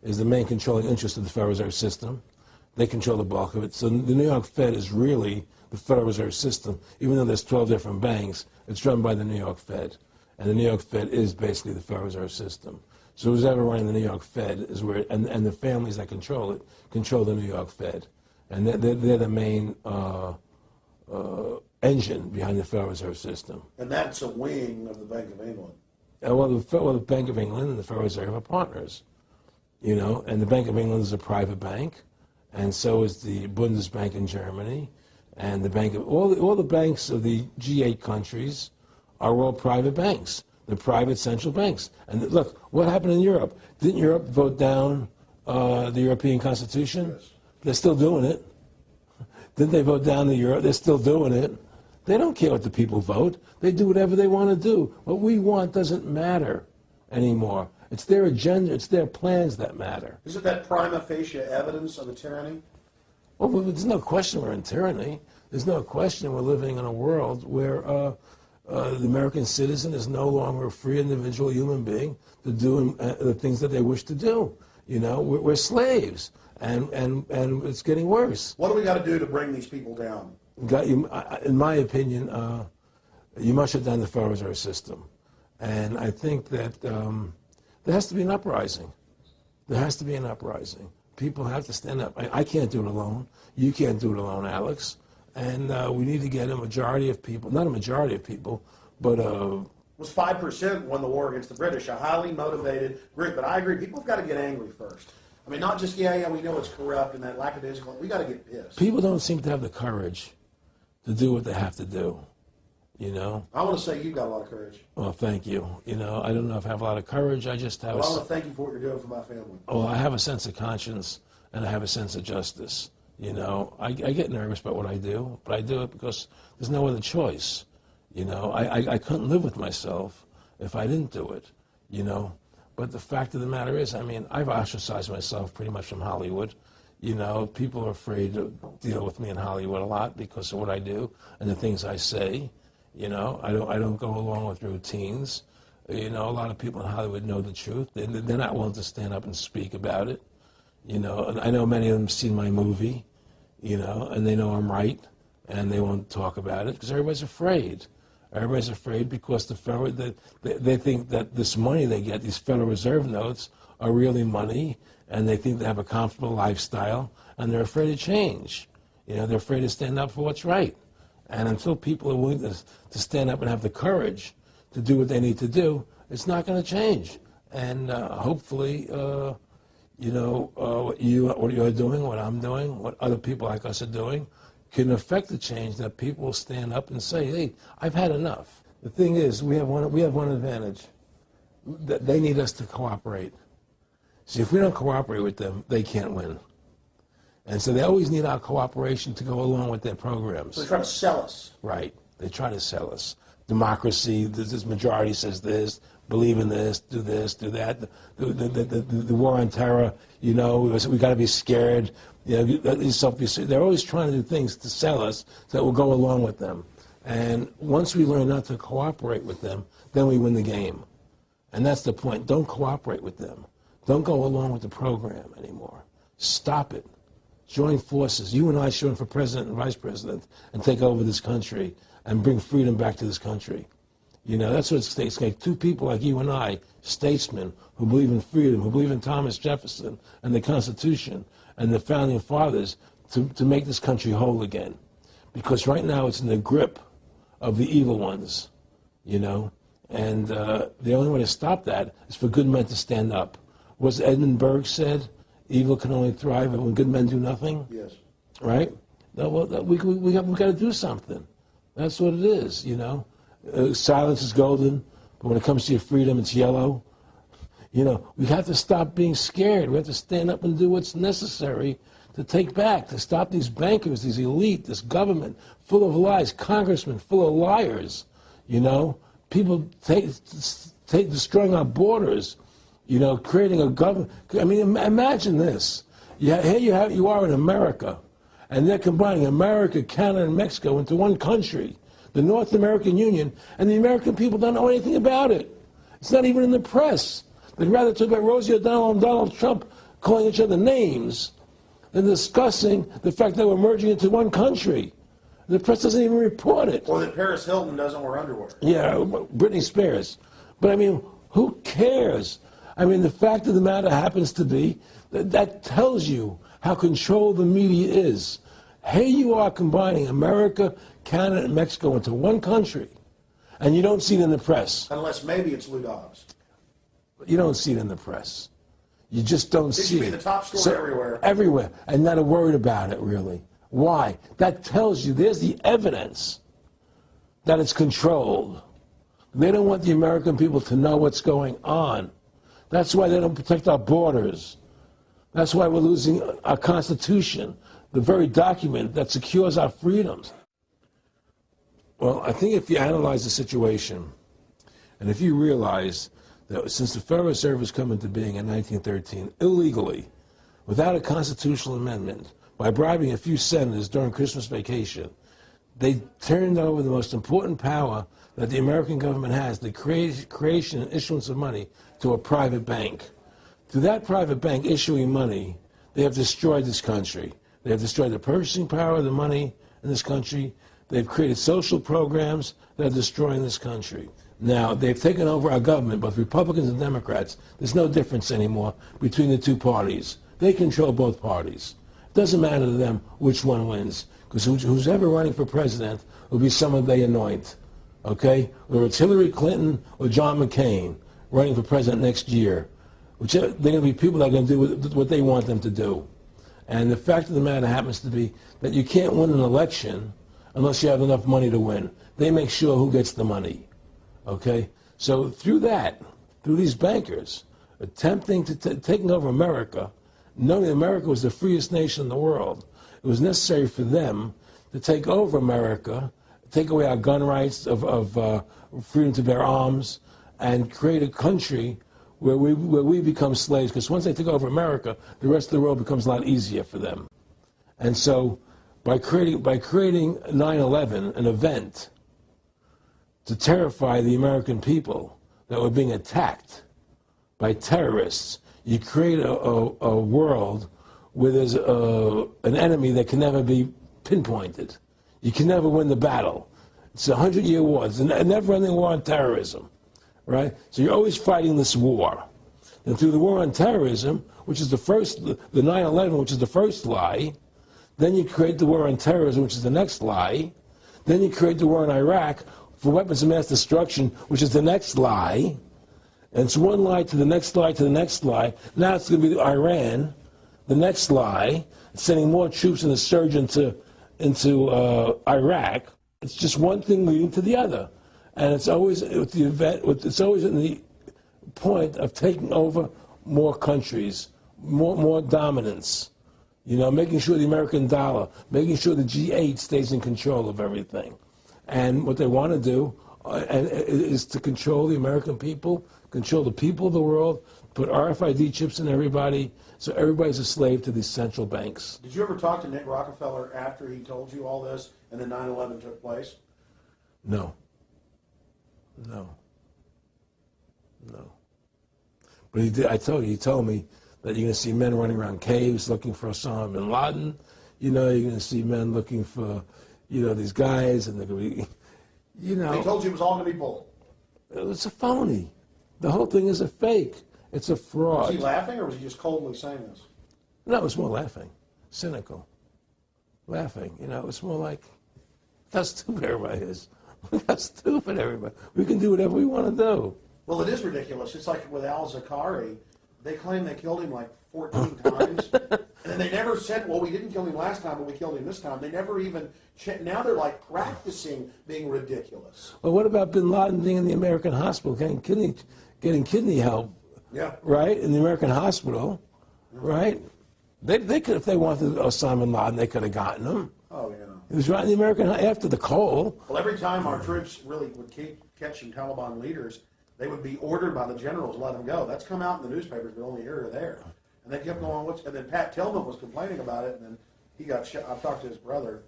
is the main controlling interest of the Federal Reserve System. They control the bulk of it. So the New York Fed is really the Federal Reserve System. Even though there's 12 different banks, it's run by the New York Fed. And the New York Fed is basically the Federal Reserve System. So who's ever running the New York Fed is where, and the families that control it, control the New York Fed. And they're the main engine behind the Federal Reserve System. And that's a wing of the Bank of England. Well, the Bank of England and the Federal Reserve are partners, you know, and the Bank of England is a private bank, and so is the Bundesbank in Germany, and the Bank of, all the banks of the G8 countries are all private banks. They're private central banks. And look, what happened in Europe? Didn't Europe vote down the European Constitution? Yes. They're still doing it. Didn't they vote down the euro? They're still doing it. They don't care what the people vote. They do whatever they want to do. What we want doesn't matter anymore. It's their agenda, it's their plans that matter. Isn't that prima facie evidence of a tyranny? Well, there's no question we're in tyranny. There's no question we're living in a world where the American citizen is no longer a free individual human being to do the things that they wish to do. You know, we're slaves, and it's getting worse. What do we got to do to bring these people down? In my opinion, you must shut down the Federal Reserve System. And I think that there has to be an uprising. There has to be an uprising. People have to stand up. I can't do it alone. You can't do it alone, Alex. And we need to get a majority of people, not a majority of people, but... It was 5% won the war against the British, a highly motivated group. But I agree, people have got to get angry first. I mean, not just, yeah, we know it's corrupt and that lackadaisical. We got to get pissed. People don't seem to have the courage to do what they have to do, you know? I want to say you've got a lot of courage. Well, thank you. You know, I don't know if I have a lot of courage. I just have I want to thank you for what you're doing for my family. Well, I have a sense of conscience, and I have a sense of justice. You know, I get nervous about what I do, but I do it because there's no other choice. You know, I couldn't live with myself if I didn't do it, you know? But the fact of the matter is, I mean, I've ostracized myself pretty much from Hollywood. You know, people are afraid to deal with me in Hollywood a lot because of what I do and the things I say. You know, I don't go along with routines. You know, a lot of people in Hollywood know the truth. They're not willing to stand up and speak about it. You know, and I know many of them have seen my movie, you know, and they know I'm right, and they won't talk about it because everybody's afraid. Everybody's afraid because they think that this money they get, these Federal Reserve notes, are really money, and they think they have a comfortable lifestyle, and they're afraid to change. You know, they're afraid to stand up for what's right. And until people are willing to stand up and have the courage to do what they need to do, it's not going to change. And hopefully, you know, what you're doing, what I'm doing, what other people like us are doing, can affect the change that people will stand up and say, hey, I've had enough. The thing is, we have one advantage. They need us to cooperate. See, if we don't cooperate with them, they can't win. And so they always need our cooperation to go along with their programs. So they try to sell us. Right. They try to sell us. Democracy, this majority says this, believe in this, do that. The war on terror, you know, we got to be scared. You know, they're always trying to do things to sell us so that we'll go along with them. And once we learn not to cooperate with them, then we win the game. And that's the point. Don't cooperate with them. Don't go along with the program anymore. Stop it. Join forces. You and I should run for president and vice president and take over this country and bring freedom back to this country. You know, that's what it takes. Like two people like you and I, statesmen who believe in freedom, who believe in Thomas Jefferson and the Constitution and the Founding Fathers to make this country whole again. Because right now it's in the grip of the evil ones, you know. And the only way to stop that is for good men to stand up. What's Edmund Burke said? Evil can only thrive when good men do nothing. Yes. Right? No, well, we got to do something. That's what it is, you know. Silence is golden, but when it comes to your freedom, it's yellow. You know, we have to stop being scared. We have to stand up and do what's necessary to take back, to stop these bankers, these elite, this government full of lies, congressmen full of liars, you know. People destroying our borders, you know, creating a government. I mean, imagine this. Here you are in America, and they're combining America, Canada, and Mexico into one country, the North American Union, and the American people don't know anything about it. It's not even in the press. They'd rather talk about Rosie O'Donnell and Donald Trump calling each other names than discussing the fact that we're merging into one country. The press doesn't even report it. Or that Paris Hilton doesn't wear underwear. Yeah, Britney Spears. But I mean, who cares? I mean, the fact of the matter happens to be that tells you how controlled the media is. Here you are combining America, Canada, and Mexico into one country, and you don't see it in the press. Unless maybe it's Lou Dobbs. You don't see it in the press. You just don't see it. It should be the top story everywhere. Everywhere, and not a word about it, really. Why? That tells you there's the evidence that it's controlled. They don't want the American people to know what's going on. That's why they don't protect our borders. That's why we're losing our Constitution, the very document that secures our freedoms. Well, I think if you analyze the situation, and if you realize that since the Federal Reserve has come into being in 1913, illegally, without a constitutional amendment, by bribing a few senators during Christmas vacation, they turned over the most important power that the American government has, the creation and issuance of money, to a private bank. Through that private bank issuing money, they have destroyed this country. They have destroyed the purchasing power of the money in this country. They've created social programs that are destroying this country. Now, they've taken over our government, both Republicans and Democrats. There's no difference anymore between the two parties. They control both parties. It doesn't matter to them which one wins, because who's ever running for president will be someone they anoint, okay? Whether it's Hillary Clinton or John McCain running for president next year, they're going to be people that are going to do what they want them to do. And the fact of the matter happens to be that you can't win an election unless you have enough money to win. They make sure who gets the money, okay? So through these bankers attempting to taking over America, knowing America was the freest nation in the world, it was necessary for them to take over America, take away our gun rights of freedom to bear arms, and create a country where we become slaves. Because once they take over America, the rest of the world becomes a lot easier for them. And so by creating 9/11, an event to terrify the American people that were being attacked by terrorists, you create a world where there's an enemy that can never be pinpointed. You can never win the battle. It's a 100-year war. It's a never-ending war on terrorism, right? So you're always fighting this war. And through the war on terrorism, which is the 9/11, which is the first lie, then you create the war on terrorism, which is the next lie. Then you create the war in Iraq for weapons of mass destruction, which is the next lie. And it's one lie to the next lie to the next lie. Now it's going to be Iran, the next lie, sending more troops and a surge into Iraq. It's just one thing leading to the other. And it's always with the event. It's always in the point of taking over more countries, more dominance. You know, making sure the American dollar, making sure the G8 stays in control of everything. And what they want to do is to control the American people, control the people of the world, put RFID chips in everybody, so everybody's a slave to these central banks. Did you ever talk to Nick Rockefeller after he told you all this and then 9/11 took place? No. But he did. He told me that you're going to see men running around caves looking for Osama bin Laden. You know, you're going to see men looking for, these guys, and they're going to be, He told you it was all going to be bull. It's a phony. The whole thing is a fake. It's a fraud. Was he laughing, or was he just coldly saying this? No, it was more laughing. Cynical. Laughing. It's more like, how stupid everybody is. Look how stupid everybody. We can do whatever we want to do. Well, it is ridiculous. It's like with Al-Zakari. They claim they killed him like 14 times. And then they never said, well, we didn't kill him last time, but we killed him this time. They never even now they're like practicing being ridiculous. Well, what about bin Laden being in the American hospital, getting kidney help? Yeah. Right? In the American hospital. Right? They could, if they wanted Osama bin Laden, they could have gotten him. Oh, yeah. He was right in the American, after the coal. Well, every time our troops really would keep catching Taliban leaders, they would be ordered by the generals to let them go. That's come out in the newspapers, but only here or there. And they kept going, and then Pat Tillman was complaining about it, and then he got shot. I've talked to his brother,